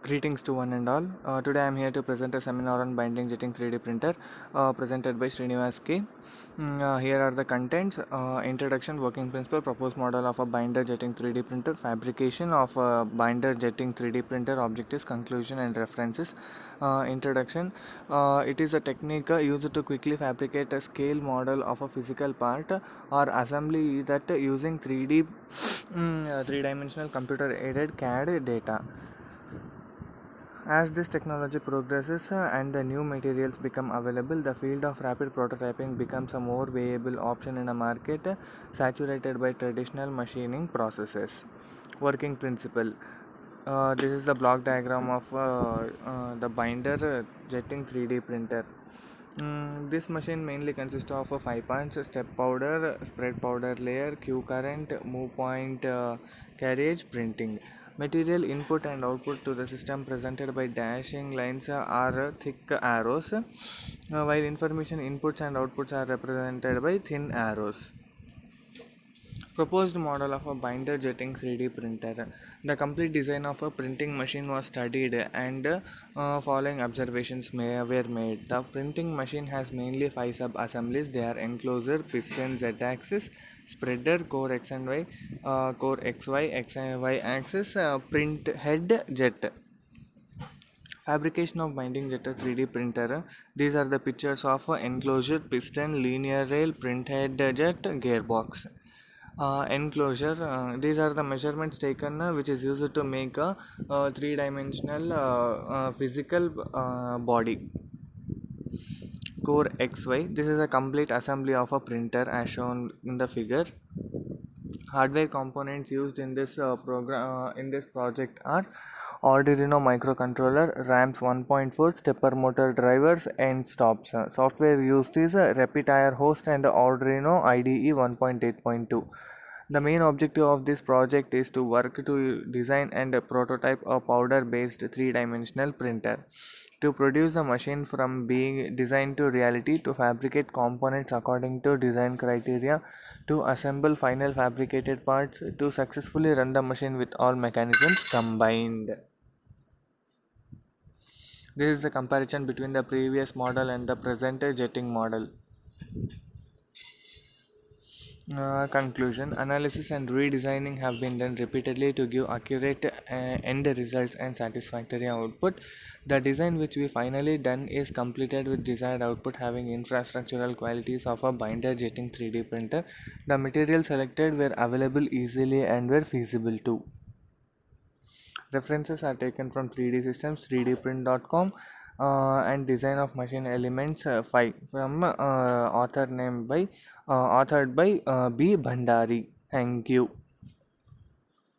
Greetings to one and all. Today I am here to present a seminar on binding jetting 3D printer presented by Srinivas K. Here are the contents: introduction, working principle, proposed model of a binder jetting 3D printer, fabrication of a binder jetting 3D printer, objectives, conclusion, and references. Introduction: it is a technique used to quickly fabricate a scale model of a physical part or assembly that using 3D three-dimensional computer-aided CAD data. As this technology progresses and the new materials become available, the field of rapid prototyping becomes a more viable option in a market saturated by traditional machining processes. Working principle: this is the block diagram of the binder jetting 3D printer. This machine mainly consists of 5 parts: step powder, spread powder layer, Q current, move point, carriage, printing. Material input and output to the system presented by dashing lines are thick arrows, while information inputs and outputs are represented by thin arrows. Proposed model of a binder jetting 3D printer. The complete design of a printing machine was studied and following observations were made. The printing machine has mainly 5 sub-assemblies. They are enclosure, piston, z-axis, spreader, core x and y, core xy, x and y axis, print head, jet. Fabrication of binding jet 3D printer. These are the pictures of enclosure, piston, linear rail, print head, jet, gearbox. Enclosure, these are the measurements taken which is used to make a three-dimensional physical body. Core XY, this is a complete assembly of a printer as shown in the figure. Hardware components used in this in this project are Arduino microcontroller, RAMs 1.4, stepper motor drivers, and stops. Software used is Repetire host and Arduino IDE 1.8.2. The main objective of this project is to work to design and prototype a powder-based three-dimensional printer. To produce the machine from being designed to reality, to fabricate components according to design criteria, to assemble final fabricated parts, to successfully run the machine with all mechanisms combined. This is the comparison between the previous model and the present jetting model. Conclusion: analysis and redesigning have been done repeatedly to give accurate end results and satisfactory output. The design which we finally done is completed with desired output, having infrastructural qualities of a binder jetting 3D printer. The materials selected were available easily and were feasible too. References are taken from 3D Systems, 3dprint.com, and Design of Machine Elements 5 from authored by B. Bhandari. Thank you.